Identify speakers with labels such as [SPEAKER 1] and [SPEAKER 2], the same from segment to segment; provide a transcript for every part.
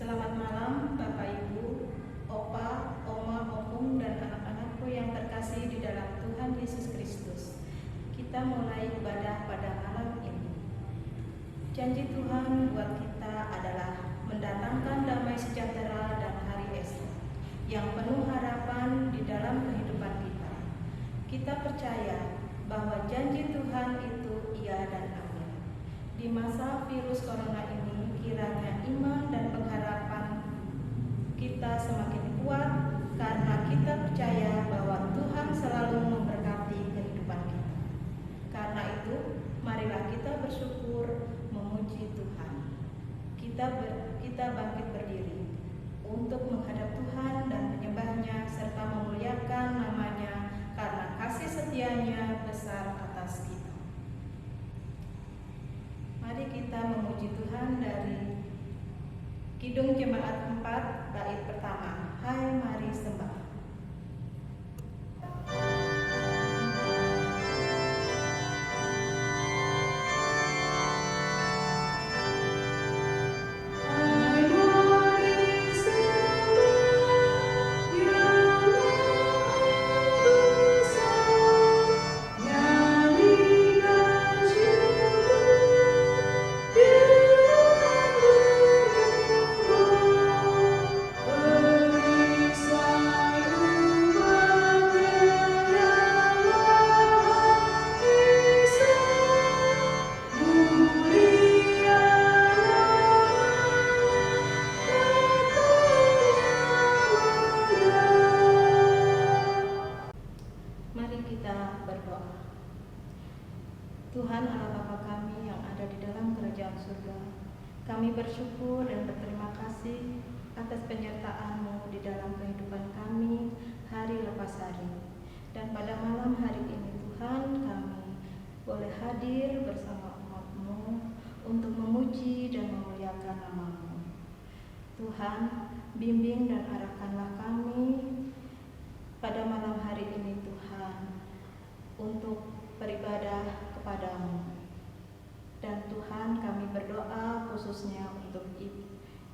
[SPEAKER 1] Selamat malam Bapak Ibu, Opa, Oma, Opung, dan anak-anakku yang terkasih di dalam Tuhan Yesus Kristus. Kita mulai ibadah pada malam ini. Janji Tuhan buat kita adalah mendatangkan damai sejahtera dan hari esok yang penuh harapan di dalam kehidupan kita. Kita percaya bahwa janji Tuhan itu iya dan amin. Di masa virus corona ini, kiranya iman dan pengharapan kita semakin kuat karena kita percaya bahwa Tuhan selalu memberkati kehidupan kita. Karena itu, marilah kita bersyukur memuji Tuhan. Kita bangkit berdiri untuk menghadap Tuhan dan menyembahnya serta memuliakan namanya karena kasih setianya besar atas kita. Mari kita memuji Tuhan dari Kidung Jemaat 4 bait pertama. Hai mari sembah. Tuhan Allah Bapa kami yang ada di dalam kerajaan surga, kami bersyukur dan berterima kasih atas penyertaan-Mu di dalam kehidupan kami hari lepas hari. Dan pada malam hari ini Tuhan, kami boleh hadir bersama umat-Mu untuk memuji dan memuliakan nama-Mu. Tuhan, bimbing dan arahkanlah kami pada malam hari ini Tuhan untuk beribadah kepadamu. Dan Tuhan, kami berdoa khususnya untuk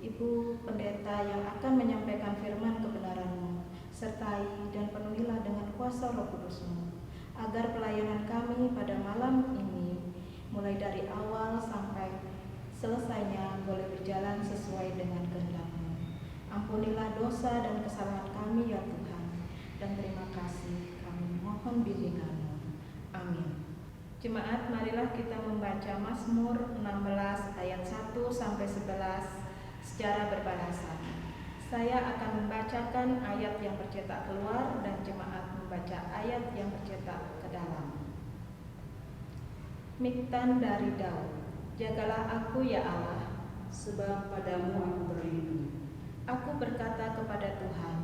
[SPEAKER 1] Ibu Pendeta yang akan menyampaikan firman kebenaran-Mu. Sertai dan penuhilah dengan kuasa Roh Kudus-Mu, agar pelayanan kami pada malam ini mulai dari awal sampai selesainya boleh berjalan sesuai dengan kehendak-Mu. Ampunilah dosa dan kesalahan kami ya Tuhan, dan terima kasih kami mohon bimbingan-Mu. Amin. Jemaat, marilah kita membaca Mazmur 16 ayat 1 sampai 11 secara berbahasa. Saya akan membacakan ayat yang bercetak keluar dan jemaat membaca ayat yang bercetak ke dalam. Miktan dari Daud. Jagalah aku ya Allah,
[SPEAKER 2] sebab padamu aku berlindung.
[SPEAKER 1] Aku berkata kepada Tuhan,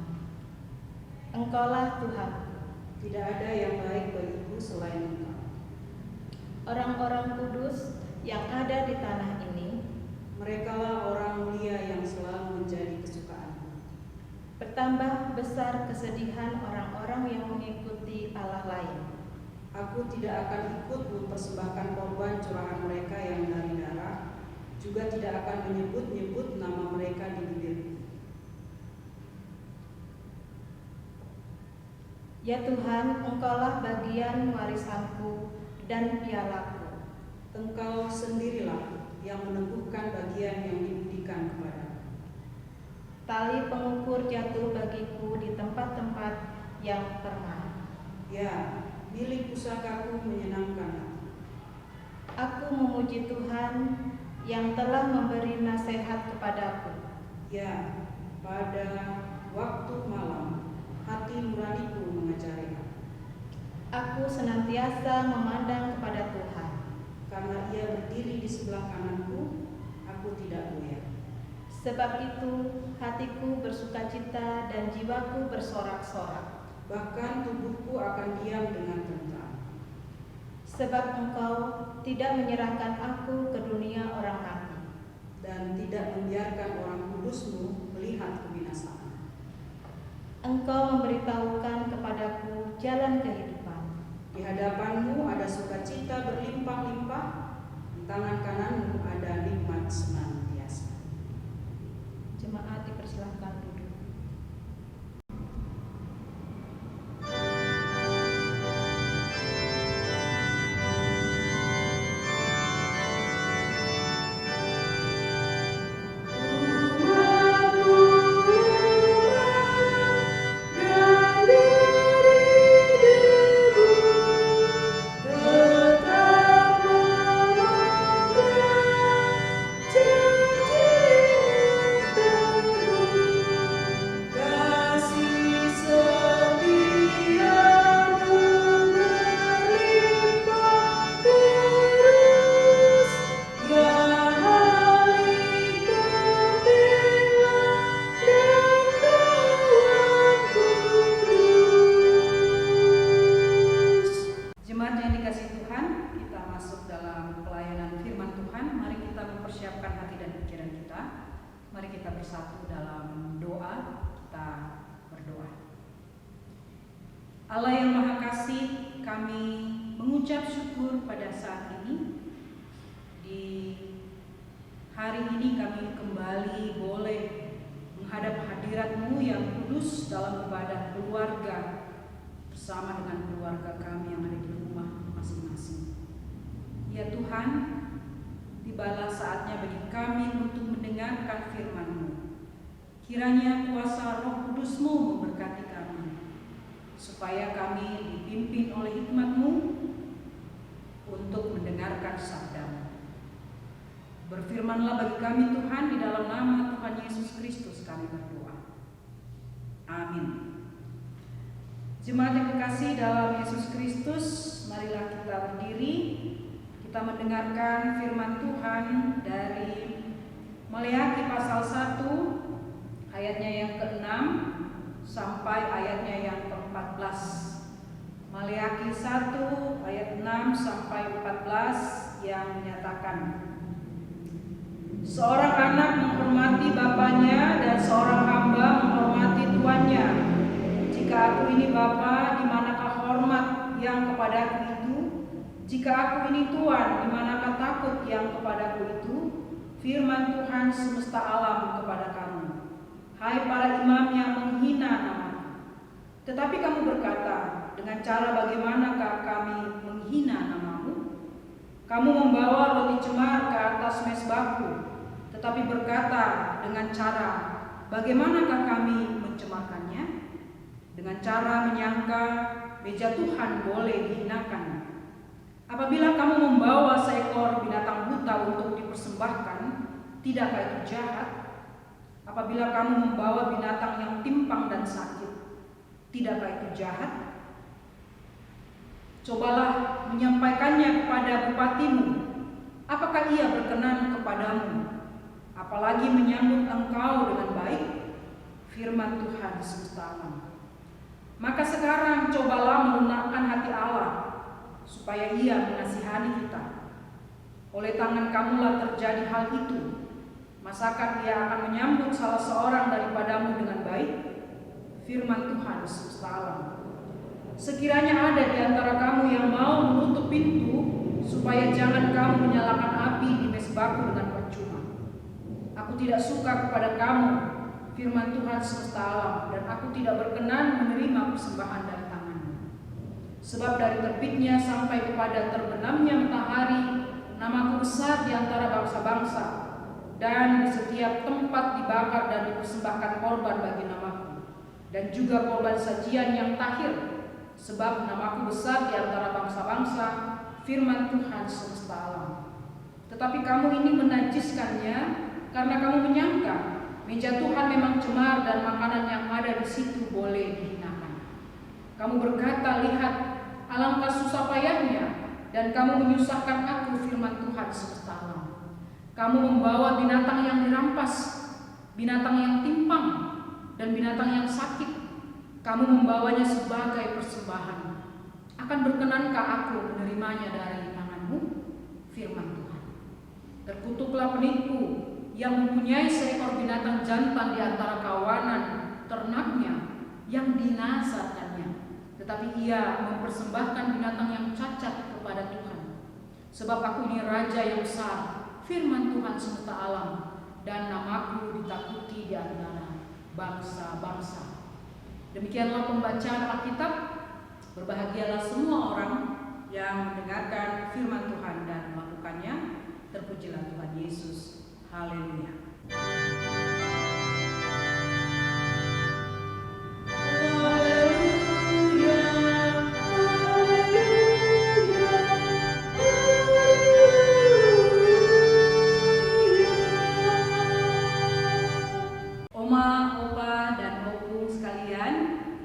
[SPEAKER 1] Engkaulah Tuhan.
[SPEAKER 2] Tidak ada yang baik bagiku selain Engkau.
[SPEAKER 1] Orang-orang kudus yang ada di tanah ini,
[SPEAKER 2] merekalah orang mulia yang selalu menjadi kesukaanku.
[SPEAKER 1] Bertambah besar kesedihan orang-orang yang mengikuti Allah lain.
[SPEAKER 2] Aku tidak akan ikut mempersembahkan korban curahan mereka yang dari darah, juga tidak akan menyebut-nyebut nama mereka di bibirku.
[SPEAKER 1] Ya Tuhan, Engkaulah bagian warisanku dan pialaku.
[SPEAKER 2] Engkau sendirilah yang meneguhkan bagian yang diberikan kepadaku.
[SPEAKER 1] Tali pengukur jatuh bagiku di tempat-tempat yang permai.
[SPEAKER 2] Ya, milik pusakaku menyenangkan hati.
[SPEAKER 1] Aku memuji Tuhan yang telah memberi nasihat kepadaku.
[SPEAKER 2] Ya, pada waktu malam hati nuraniku mengajari aku.
[SPEAKER 1] Aku senantiasa memandang kepada Tuhan.
[SPEAKER 2] Karena Ia berdiri di sebelah kananku, aku tidak goyah.
[SPEAKER 1] Sebab itu hatiku bersukacita dan jiwaku bersorak-sorak.
[SPEAKER 2] Bahkan tubuhku akan diam dengan tentram.
[SPEAKER 1] Sebab Engkau tidak menyerahkan aku ke dunia orang mati,
[SPEAKER 2] dan tidak membiarkan orang kudus-Mu melihat kebinasaan.
[SPEAKER 1] Engkau memberitahukan kepadaku jalan kehidupan.
[SPEAKER 2] Di hadapan-Mu ada sukacita berlimpah-limpah, di tangan kanan-Mu ada nikmat senantiasa.
[SPEAKER 1] Jemaat silakan duduk.
[SPEAKER 2] Jemaat yang dikasihi Tuhan, kita masuk dalam pelayanan firman Tuhan. Mari kita mempersiapkan hati dan pikiran kita. Mari kita bersatu dalam doa. Kita berdoa. Allah yang Maha Kasih, kami mengucap syukur pada saat ini. Di hari ini kami kembali boleh menghadap hadirat-Mu yang kudus dalam ibadah keluarga bersama dengan keluarga kami yang ada di rumah masing-masing. Ya Tuhan, tibalah saatnya bagi kami untuk mendengarkan firman-Mu. Kiranya kuasa Roh Kudus-Mu memberkati kami, supaya kami dipimpin oleh hikmat-Mu untuk mendengarkan sabda-Mu. Berfirmanlah bagi kami Tuhan, di dalam nama Tuhan Yesus Kristus kami berdoa. Amin. Jemaat yang kekasih dalam Yesus Kristus, marilah kita berdiri. Kita mendengarkan firman Tuhan dari Maleakhi pasal 1 ayatnya yang ke-6 sampai ayatnya yang ke-14. Maleakhi 1 ayat 6 sampai 14 yang menyatakan, seorang anak menghormati bapaknya dan seorang hamba menghormati tuannya. Jika aku ini bapa, di manakah hormat yang kepadaku itu? Jika aku ini tuan, di manakah takut yang kepadaku itu? Firman Tuhan semesta alam kepada kamu, hai para imam yang menghina namaku. Tetapi kamu berkata, dengan cara bagaimanakah kami menghina namamu? Kamu membawa roti cemar ke atas mezbahku, tetapi berkata, dengan cara bagaimanakah kami mencemarkannya? Dengan cara menyangka meja Tuhan boleh dihinakan. Apabila kamu membawa seekor binatang buta untuk dipersembahkan, tidakkah itu jahat? Apabila kamu membawa binatang yang timpang dan sakit, tidakkah itu jahat? Cobalah menyampaikannya kepada bupatimu. Apakah ia berkenan kepadamu? Apalagi menyambut engkau dengan baik? Firman Tuhan semesta alam. Maka sekarang cobalah melunakkan hati Allah, supaya ia mengasihani kita. Oleh tangan kamulah terjadi hal itu. Masakah ia akan menyambut salah seorang daripadamu dengan baik? Firman Tuhan semesta alam. Sekiranya ada di antara kamu yang mau menutup pintu, supaya jangan kamu menyalakan api di mezbahku dengan percuma. Aku tidak suka kepada kamu, firman Tuhan semesta alam, dan aku tidak berkenan menerima persembahan dari tanganmu. Sebab dari terbitnya sampai kepada terbenamnya matahari, namaku besar di antara bangsa-bangsa, dan di setiap tempat dibakar dan dipersembahkan korban bagi namaku, dan juga korban sajian yang tahir. Sebab namaku besar di antara bangsa-bangsa, firman Tuhan semesta alam. Tetapi kamu ini menajiskannya, karena kamu menyangka meja Tuhan memang cemar dan makanan yang ada di situ boleh dihinakan. Kamu berkata, lihat, alangkah susah payahnya, dan kamu menyusahkan aku, firman Tuhan semesta alam. Kamu membawa binatang yang dirampas, binatang yang timpang, dan binatang yang sakit. Kamu membawanya sebagai persembahan. Akan berkenankah aku menerimanya dari tanganmu? Firman Tuhan. Terkutuklah penipu yang mempunyai seekor binatang jantan di antara kawanan ternaknya yang dinazarkannya, tetapi ia mempersembahkan binatang yang cacat kepada Tuhan. Sebab aku ini raja yang besar, firman Tuhan semesta alam, dan namaku ditakuti di antara bangsa-bangsa. Demikianlah pembacaan Alkitab. Berbahagialah semua orang yang mendengarkan firman Tuhan dan melakukannya. Terpujilah Tuhan Yesus. Haleluya. Oma, opa, dan opung sekalian,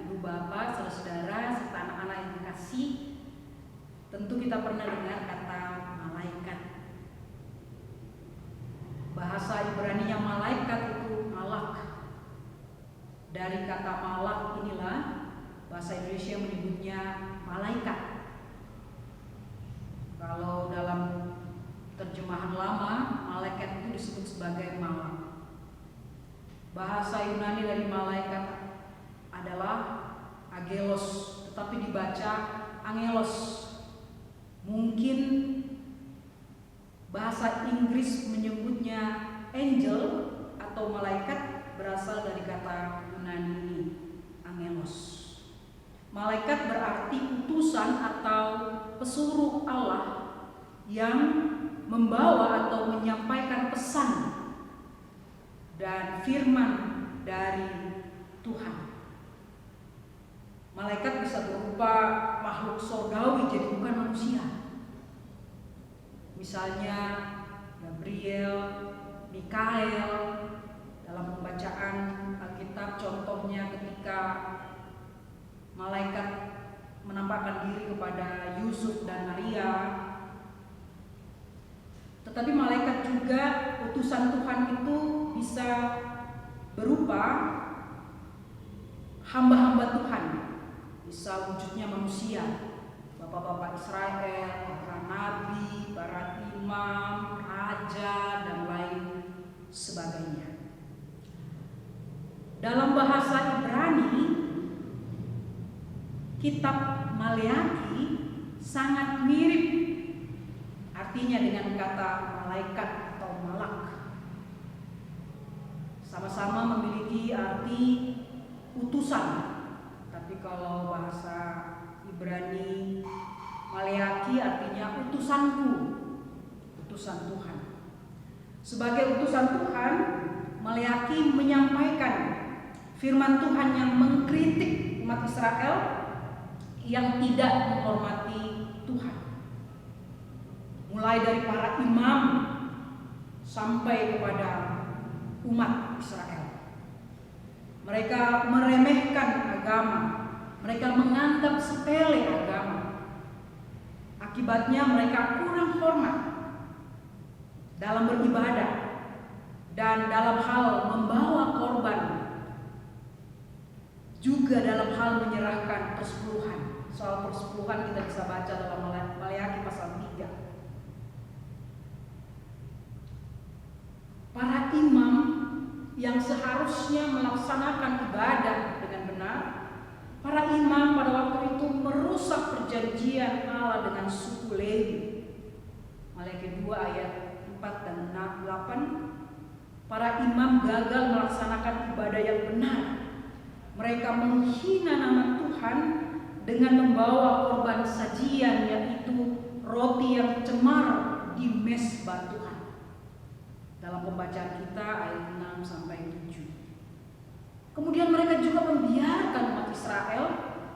[SPEAKER 2] ibu bapak, saudara-saudara, serta anak-anak yang dikasih, tentu kita pernah dengar kata malaikat. Bahasa Ibrani-nya malaikat itu malak. Dari kata malak inilah bahasa Indonesia menyebutnya malaikat. Kalau dalam terjemahan lama, malaikat itu disebut sebagai malak. Bahasa Yunani dari malaikat adalah agelos, tetapi dibaca angelos. Mungkin bahasa Inggris menyebutnya angel atau malaikat berasal dari kata Yunani ini, angelos. Malaikat berarti utusan atau pesuruh Allah yang membawa atau menyampaikan pesan dan firman dari Tuhan. Malaikat bisa berupa makhluk surgawi, jadi bukan manusia. Misalnya Gabriel, Mikael. Dalam pembacaan Alkitab contohnya ketika malaikat menampakkan diri kepada Yusuf dan Maria. Tetapi malaikat juga utusan Tuhan itu bisa berupa hamba-hamba Tuhan, bisa wujudnya manusia, bapak-bapak Israel, para nabi, para imam, raja, dan lain sebagainya. Dalam bahasa Ibrani, kitab Maleakhi sangat mirip artinya dengan kata malaikat atau malak. Sama-sama memiliki arti utusan. Tapi kalau bahasa Ibrani Maleakhi artinya utusanku, utusan Tuhan. Sebagai utusan Tuhan, Maleakhi menyampaikan firman Tuhan yang mengkritik umat Israel yang tidak menghormati Tuhan. Mulai dari para imam sampai kepada umat Israel. Mereka meremehkan agama, mereka menganggap sepele agama. Akibatnya mereka kurang hormat dalam beribadah dan dalam hal membawa korban, juga dalam hal menyerahkan persepuluhan. Soal persepuluhan kita bisa baca dalam Maleakhi pasal 3. Para imam yang seharusnya melaksanakan ibadah dengan benar, para imam pada waktu itu merusak perjanjian Allah dengan suku Lewi. Maleakhi 2 ayat 4 dan 8. Para imam gagal melaksanakan ibadah yang benar. Mereka menghina nama Tuhan dengan membawa korban sajian, yaitu roti yang cemar di mezbah Tuhan. Dalam pembacaan kita ayat 6 sampai 7. Kemudian mereka juga membiarkan umat Israel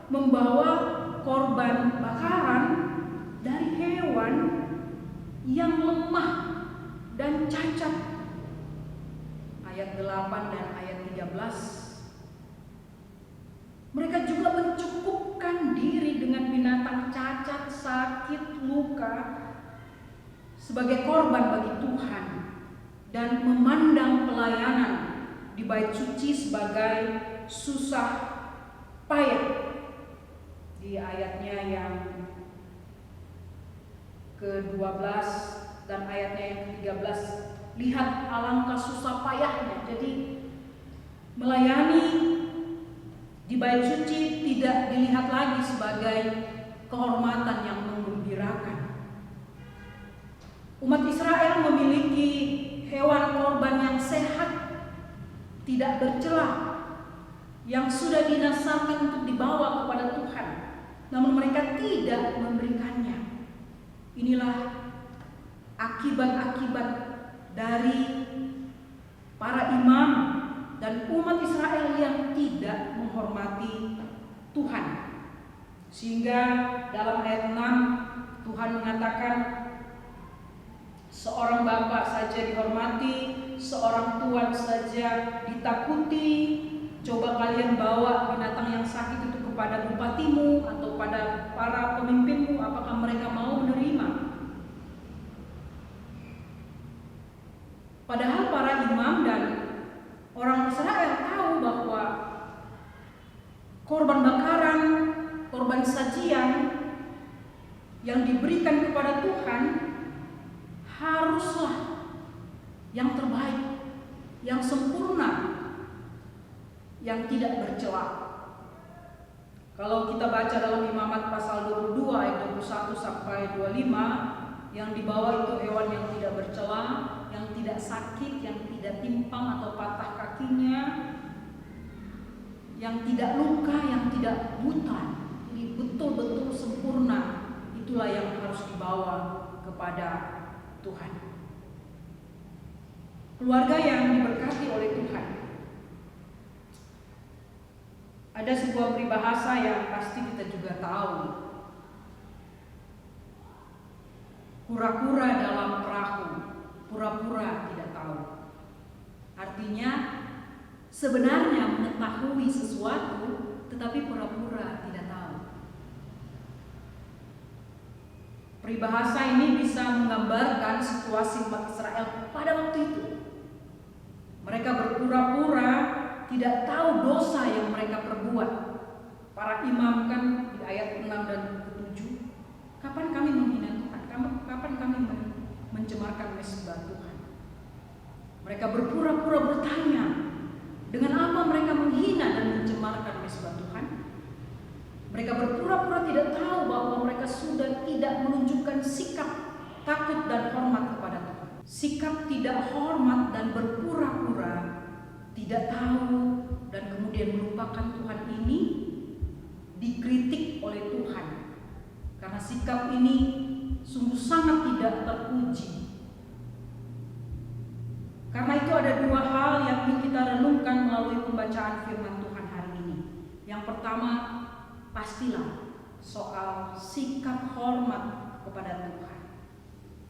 [SPEAKER 2] membawa korban bakaran dari hewan yang lemah dan cacat. Ayat 8 dan ayat 13. Mereka juga mencukupkan diri dengan binatang cacat, sakit, luka sebagai korban bagi Tuhan, dan memandang pelayanan di bait suci sebagai susah payah. Di ayatnya yang ke-12 dan ayatnya yang ke-13, lihat alangkah susah payahnya. Jadi melayani di bait suci tidak dilihat lagi sebagai kehormatan yang menggembirakan. Umat Israel memiliki hewan korban yang sehat, tidak bercelah, yang sudah dinasarkan untuk dibawa kepada Tuhan, namun mereka tidak memberikannya. Inilah akibat-akibat dari para imam dan umat Israel yang tidak menghormati Tuhan. Sehingga dalam ayat 6 Tuhan mengatakan, seorang bapak saja dihormati, seorang tuan saja ditakuti. Coba kalian bawa binatang yang sakit itu kepada bupatimu atau pada para pemimpinmu, apakah mereka mau menerima? Padahal para imam dan orang Israel tahu bahwa korban bakaran, korban sajian yang diberikan kepada Tuhan haruslah yang terbaik, yang sempurna, yang tidak bercela. Kalau kita baca dalam Imamat pasal 22 ayat 21 sampai 25, yang dibawa itu hewan yang tidak bercela, yang tidak sakit, yang tidak timpang atau patah kakinya, yang tidak luka, yang tidak buta. Ini betul-betul sempurna. Itulah yang harus dibawa kepada Tuhan. Keluarga yang diberkati oleh Tuhan. Ada sebuah peribahasa yang pasti kita juga tahu. Kura-kura dalam perahu, pura-pura tidak tahu. Artinya sebenarnya mengetahui sesuatu tetapi pura-pura tidak tahu. Peribahasa ini bisa menggambarkan situasi umat Israel pada waktu itu. Mereka berpura-pura tidak tahu dosa yang mereka perbuat. Para imam kan di ayat 6 dan 7, kapan kami menghina Tuhan? Kapan kami mencemarkan mesbah Tuhan? Mereka berpura-pura bertanya, dengan apa mereka menghina dan mencemarkan mesbah Tuhan? Mereka berpura-pura tidak tahu bahwa mereka sudah tidak menunjukkan sikap takut dan hormat kepada Tuhan. Sikap tidak hormat dan berpura-pura tidak tahu dan kemudian melupakan Tuhan ini dikritik oleh Tuhan. Karena sikap ini sungguh sangat tidak terpuji. Karena itu ada dua hal yang ingin kita renungkan melalui pembacaan firman Tuhan hari ini. Yang pertama, pastilah soal sikap hormat kepada Tuhan.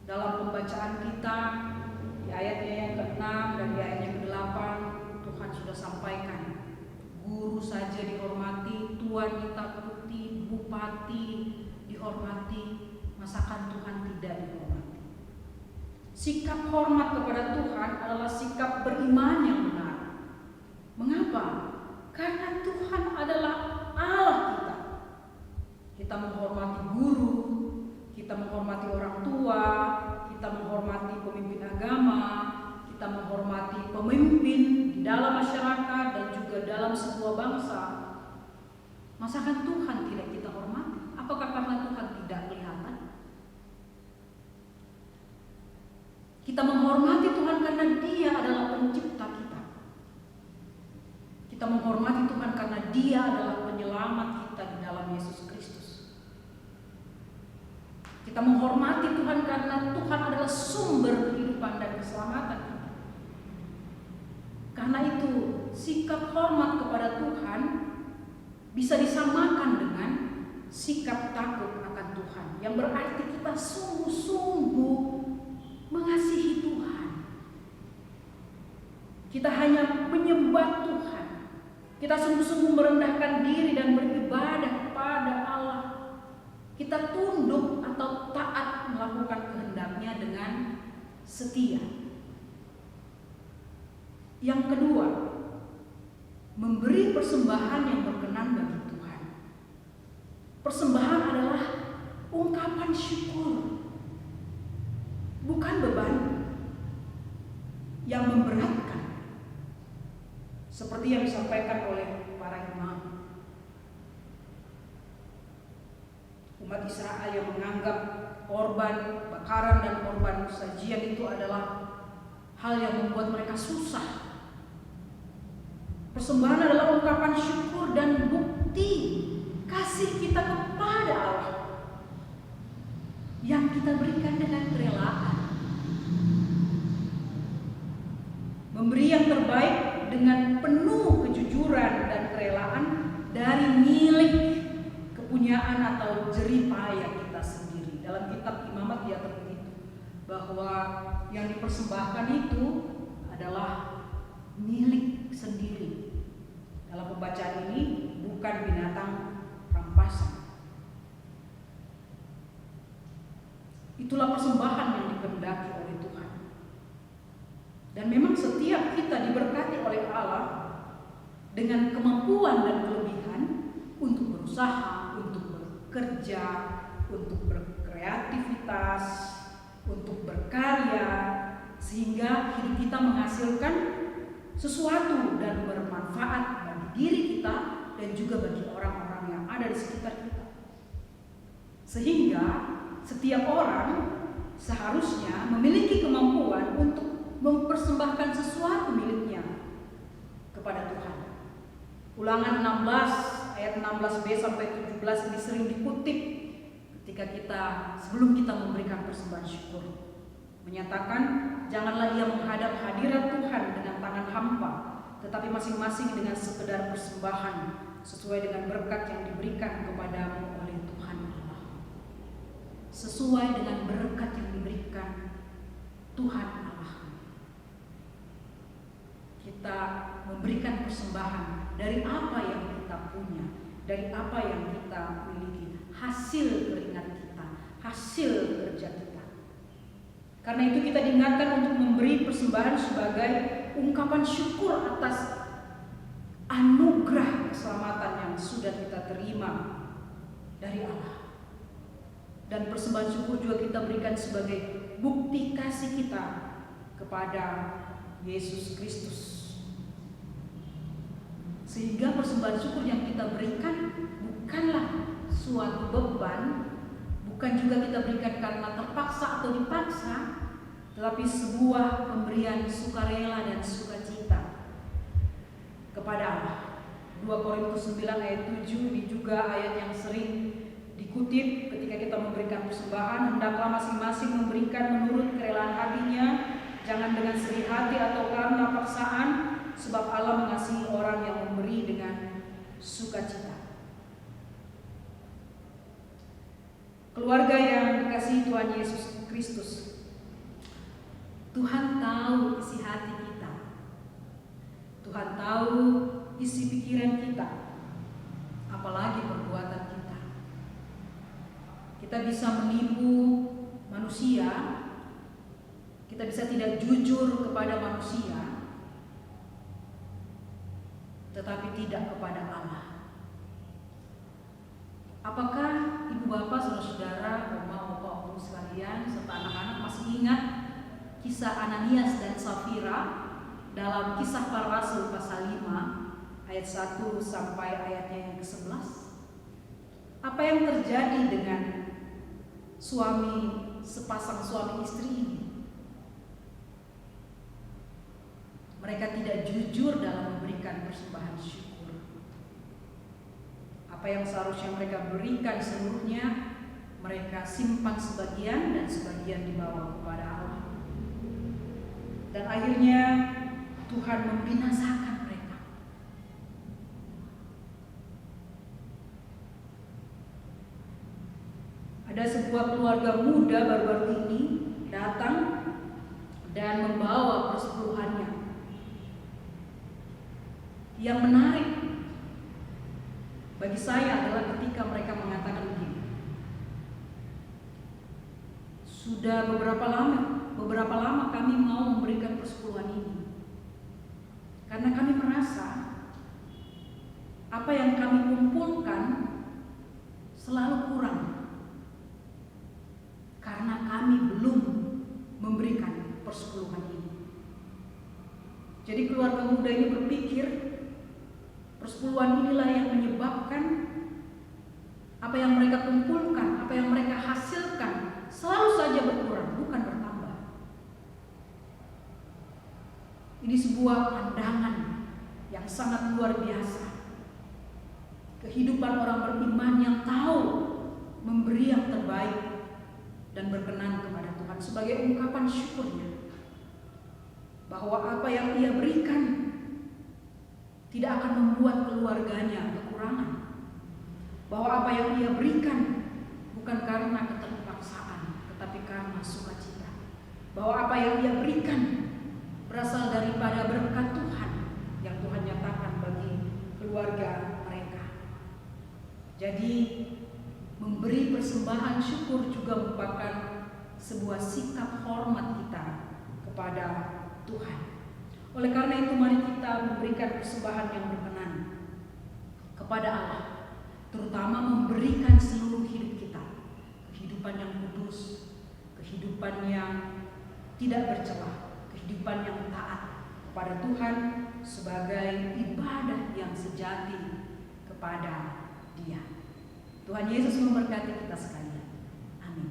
[SPEAKER 2] Dalam pembacaan kita di ayatnya yang ke-6 dan di ayat yang ke-8, Tuhan sudah sampaikan, guru saja dihormati, tuan ditakuti, bupati dihormati, masakan Tuhan tidak dihormati. Sikap hormat kepada Tuhan adalah sikap beriman yang benar. Mengapa? Karena Tuhan adalah Allah kita. Kita menghormati guru, kita menghormati orang tua, kita menghormati pemimpin agama, kita menghormati pemimpin di dalam masyarakat dan juga dalam sebuah bangsa. Masakan Tuhan tidak kita hormati? Apakah karena Tuhan tidak kelihatan? Kita menghormati Tuhan karena Dia adalah pencipta kita. Kita menghormati Tuhan karena Dia adalah penyelamat kita di dalam Yesus Kristus. Kita menghormati Tuhan karena Tuhan adalah sumber kehidupan dan keselamatan kita. Karena itu, sikap hormat kepada Tuhan bisa disamakan dengan sikap takut akan Tuhan, yang berarti kita sungguh-sungguh mengasihi Tuhan. Kita hanya menyembah Tuhan. Kita sungguh-sungguh merendahkan diri dan beribadah kepada Allah. Kita tunduk atau taat melakukan kehendaknya dengan setia. Yang kedua, memberi persembahan yang berkenan bagi Tuhan. Persembahan adalah ungkapan syukur, bukan beban yang memberatkan. Seperti yang disampaikan oleh para imam. Umat Israel yang menganggap korban bakaran dan korban sajian itu adalah hal yang membuat mereka susah. Persembahan adalah ungkapan syukur dan bukti kasih kita kepada Allah yang kita berikan dengan kerelaan. Memberi yang terbaik dengan penuh kejujuran dan kerelaan dari milik kepunyaan atau jerih payah kita sendiri. Dalam kitab Imamat diatur begitu, bahwa yang dipersembahkan itu adalah milik sendiri. Dalam pembacaan ini bukan binatang rampasan. Itulah persembahan yang dikehendaki oleh Tuhan. Dan memang setiap kita diberkati oleh Allah dengan kemampuan dan kelebihan untuk berusaha, untuk bekerja, untuk berkreativitas, untuk berkarya, sehingga hidup kita menghasilkan sesuatu dan bermanfaat bagi diri kita dan juga bagi orang-orang yang ada di sekitar kita. Sehingga setiap orang seharusnya memiliki kemampuan untuk mempersembahkan sesuatu miliknya kepada Tuhan. Ulangan 16 ayat 16b sampai 17 ini sering dikutip ketika sebelum kita memberikan persembahan syukur. Menyatakan, janganlah ia menghadap hadirat Tuhan dengan tangan hampa, tetapi masing-masing dengan sekedar persembahan sesuai dengan berkat yang diberikan kepadamu oleh Tuhan Allah. Sesuai dengan berkat yang diberikan Tuhan Allah. Kita memberikan persembahan dari apa yang kita punya, dari apa yang kita miliki, hasil keringat kita, hasil kerja kita. Karena itu kita diingatkan untuk memberi persembahan sebagai ungkapan syukur atas anugerah keselamatan yang sudah kita terima dari Allah. Dan persembahan syukur juga kita berikan sebagai bukti kasih kita kepada Yesus Kristus. Sehingga persembahan syukur yang kita berikan bukanlah suatu beban, bukan juga kita berikan karena terpaksa atau dipaksa, tetapi sebuah pemberian sukarela dan sukacita kepada Allah. 2 Korintus 9 ayat 7 ini juga ayat yang sering dikutip ketika kita memberikan persembahan. Hendaklah masing-masing memberikan menurut kerelaan hatinya, jangan dengan sedih hati atau karena paksaan, sebab Allah mengasihi orang yang memberi dengan sukacita. Keluarga yang dikasihi Tuhan Yesus Kristus, Tuhan tahu isi hati kita. Tuhan tahu isi pikiran kita, apalagi perbuatan kita. Kita bisa menipu manusia, kita bisa tidak jujur kepada manusia, tetapi tidak kepada Allah. Apakah ibu bapak, saudara-saudara, bapak-bapak, ibu sekalian, serta anak-anak masih ingat kisah Ananias dan Safira dalam Kisah Para Rasul pasal 5 ayat 1 sampai ayatnya yang ke-11? Apa yang terjadi dengan sepasang suami istri ini? Mereka tidak jujur dalam memberikan persembahan syukur. Apa yang seharusnya mereka berikan seluruhnya, mereka simpan sebagian dan sebagian dibawa kepada Allah. Dan akhirnya Tuhan membinasakan mereka. Ada sebuah keluarga muda baru-baru ini datang dan membawa persepuluhannya. Yang menarik bagi saya adalah ketika mereka mengatakan begini, sudah beberapa lama kami mau memberikan persepuluhan ini, karena kami merasa apa yang kami kumpulkan selalu kurang, karena kami belum memberikan persepuluhan ini. Jadi keluarga muda ini berpikir, persepuluhan inilah yang menyebabkan apa yang mereka kumpulkan, apa yang mereka hasilkan selalu saja berkurang, bukan bertambah. Ini sebuah pandangan yang sangat luar biasa. Kehidupan orang beriman yang tahu memberi yang terbaik dan berkenan kepada Tuhan sebagai ungkapan syukurnya bahwa apa yang ia berikan tidak akan membuat keluarganya kekurangan, bahwa apa yang ia berikan bukan karena keterpaksaan tetapi karena sukacita, bahwa apa yang ia berikan berasal daripada berkat Tuhan yang Tuhan nyatakan bagi keluarga mereka. Jadi memberi persembahan syukur juga merupakan sebuah sikap hormat kita kepada Tuhan. Oleh karena itu mari kita memberikan persembahan yang berkenan kepada Allah, terutama memberikan seluruh hidup kita, kehidupan yang kudus, kehidupan yang tidak bercelah, kehidupan yang taat kepada Tuhan sebagai ibadah yang sejati kepada Dia. Tuhan Yesus memberkati kita sekalian. Amin.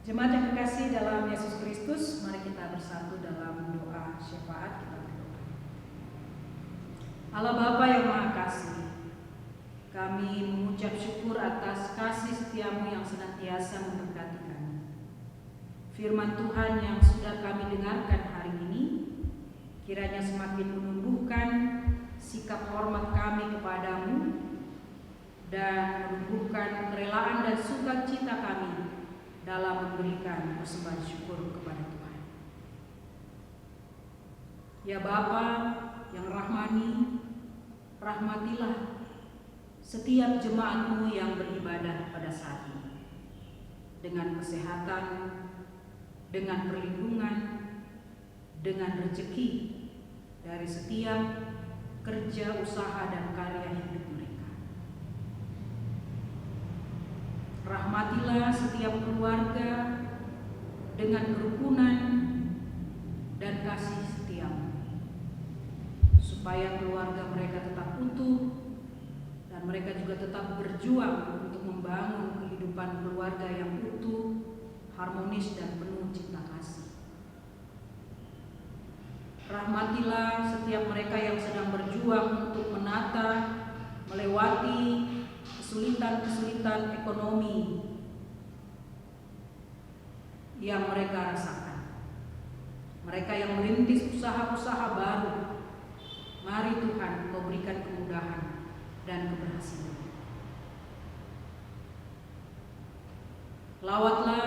[SPEAKER 2] Jemaat yang kekasih dalam Yesus Kristus, mari kita bersatu dalam doa syafaat. Kita berdoa. Allah Bapa yang Maha Kasih, kami mengucap syukur atas kasih setiamu yang senantiasa memberkati kami. Firman Tuhan yang sudah kami dengarkan hari ini, kiranya semakin menumbuhkan sikap hormat kami kepadamu dan menumbuhkan kerelaan dan sukacita kami dalam memberikan persembahan syukur kepada Tuhan. Ya Bapa yang rahmani, rahmatilah setiap jemaat-Mu yang beribadah pada saat ini dengan kesehatan, dengan perlindungan, dengan rezeki dari setiap kerja, usaha, dan karya hidup mereka. Rahmatilah setiap keluarga dengan kerukunan dan kasih setia-Mu, supaya keluarga mereka tetap utuh dan mereka juga tetap berjuang untuk membangun kehidupan keluarga yang utuh, harmonis, dan penuh cinta kasih. Rahmatilah setiap mereka yang sedang berjuang untuk menata, melewati kesulitan-kesulitan ekonomi yang mereka rasakan. Mereka yang merintis usaha-usaha baru, mari Tuhan Kau berikan kemudahan dan keberhasilan. Lawatlah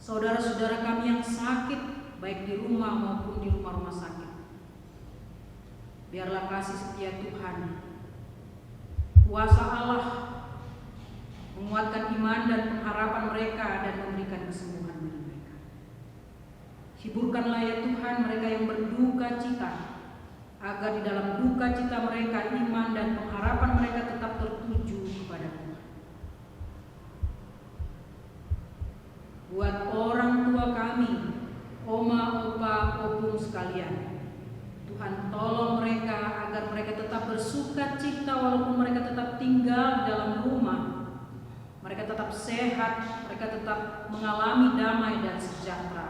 [SPEAKER 2] saudara-saudara kami yang sakit, baik di rumah maupun di rumah-rumah sakit. Biarlah kasih setia Tuhan, kuasa Allah menguatkan iman dan pengharapan mereka dan memberikan kesembuhan bagi mereka. Hiburkanlah ya Tuhan mereka yang berduka cita, agar di dalam duka cita mereka iman dan pengharapan mereka tetap tertuju kepada Tuhan. Buat orang tua kami, oma, opa, opung sekalian, Tuhan tolong mereka agar mereka tetap bersuka cita walaupun mereka tetap tinggal di dalam rumah. Mereka tetap sehat, mereka tetap mengalami damai dan sejahtera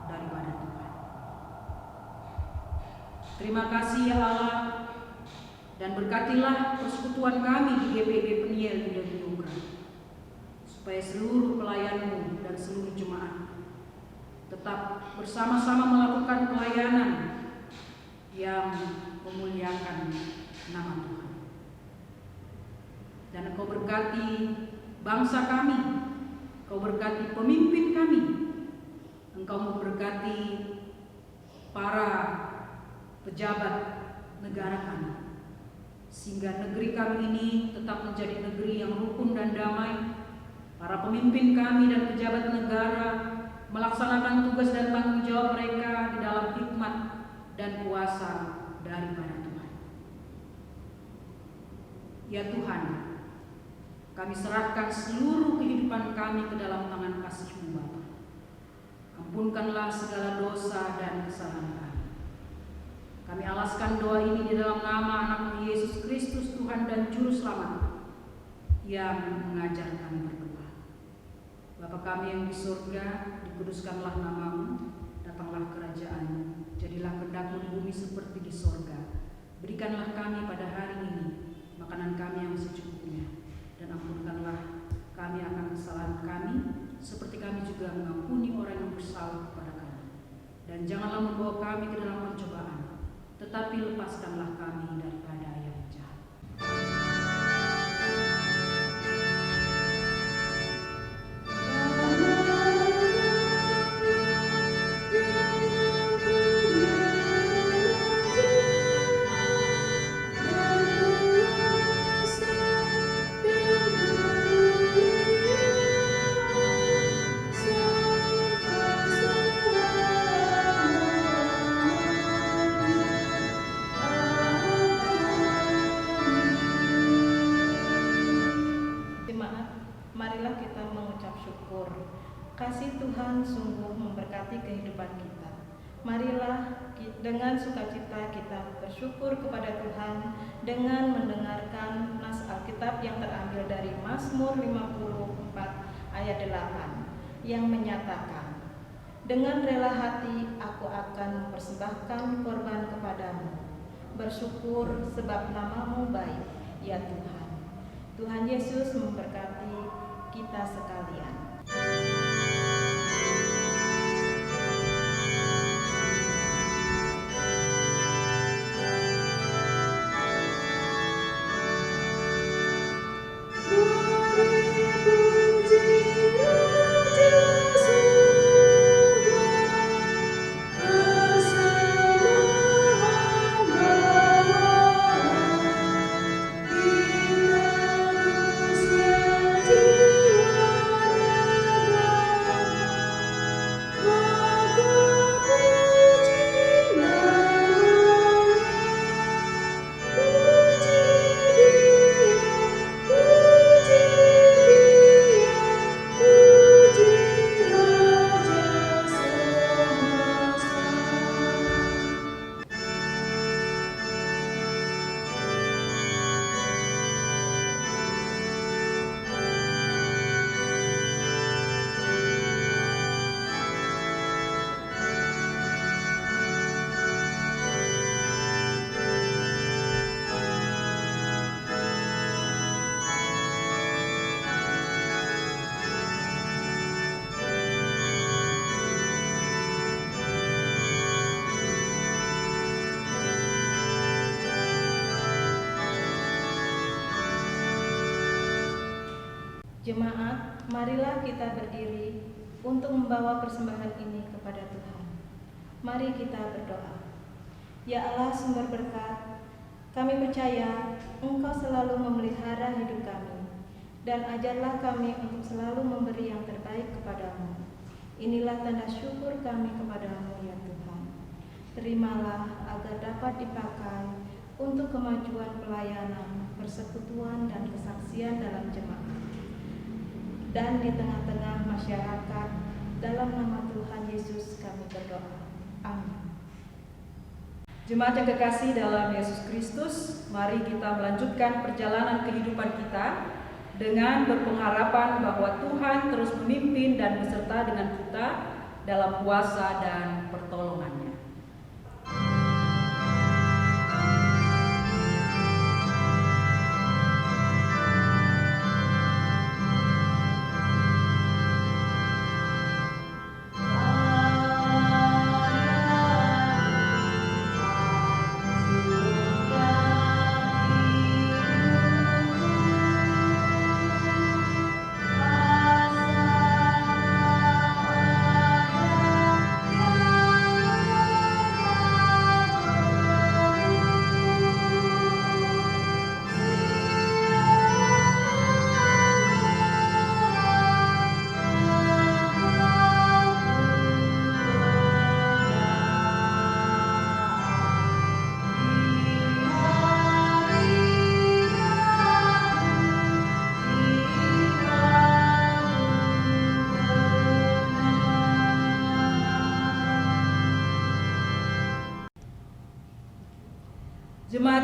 [SPEAKER 2] daripada Tuhan. Terima kasih ya Allah, dan berkatilah persekutuan kami di GPB Peniel di Nugra, supaya seluruh pelayan-Mu dan seluruh jemaat tetap bersama-sama melakukan pelayanan yang memuliakan nama Tuhan. Dan Engkau berkati bangsa kami, Engkau berkati pemimpin kami, Engkau memberkati para pejabat negara kami, sehingga negeri kami ini tetap menjadi negeri yang rukun dan damai. Para pemimpin kami dan pejabat negara melaksanakan tugas dan tanggung jawab mereka di dalam hikmat dan kuasa daripada Tuhan. Ya Tuhan, kami serahkan seluruh kehidupan kami ke dalam tangan kasih-Mu Bapa. Ampunkanlah segala dosa dan kesalahan kami. Kami alaskan doa ini di dalam nama anak-Mu Yesus Kristus, Tuhan dan Juru Selamat, yang mengajar kami berdoa. Bapa kami yang di surga, dikuduskanlah nama-Mu, datanglah kerajaan-Mu, jadilah kehendak-Mu di bumi seperti di surga. Berikanlah kami pada hari ini makanan kami yang secukupnya, dan ampunkanlah kami akan kesalahan kami, seperti kami juga mengampuni orang yang bersalah kepada kami. Dan janganlah membawa kami ke dalam pencobaan, tetapi lepaskanlah kami daripada yang jahat.
[SPEAKER 1] Kasih Tuhan sungguh memberkati kehidupan kita. Marilah dengan sukacita kita bersyukur kepada Tuhan dengan mendengarkan nas Alkitab yang terambil dari Mazmur 54 ayat 8 yang menyatakan, "Dengan rela hati aku akan mempersembahkan korban kepadamu. Bersyukur sebab nama-Mu baik, ya Tuhan." Tuhan Yesus memberkati kita sekalian. Jemaat, marilah kita berdiri untuk membawa persembahan ini kepada Tuhan. Mari kita berdoa. Ya Allah sumber berkat, kami percaya Engkau selalu memelihara hidup kami, dan ajarlah kami untuk selalu memberi yang terbaik kepadamu. Inilah tanda syukur kami kepadamu ya Tuhan. Terimalah agar dapat dipakai untuk kemajuan pelayanan, persekutuan, dan kesaksian dalam jemaat dan di tengah-tengah masyarakat. Dalam nama Tuhan Yesus kami berdoa. Amin.
[SPEAKER 2] Jemaat yang kekasih dalam Yesus Kristus, mari kita melanjutkan perjalanan kehidupan kita dengan berpengharapan bahwa Tuhan terus memimpin dan beserta dengan kita dalam kuasa dan pertolongannya.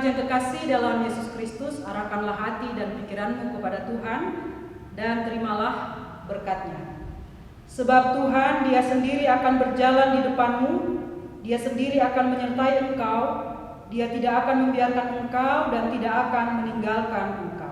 [SPEAKER 2] jemaat yang kekasih dalam Yesus Kristus, arahkanlah hati dan pikiranmu kepada Tuhan dan terimalah berkat-Nya. Sebab Tuhan Dia sendiri akan berjalan di depanmu, Dia sendiri akan menyertai engkau, Dia tidak akan membiarkan engkau dan tidak akan meninggalkan engkau.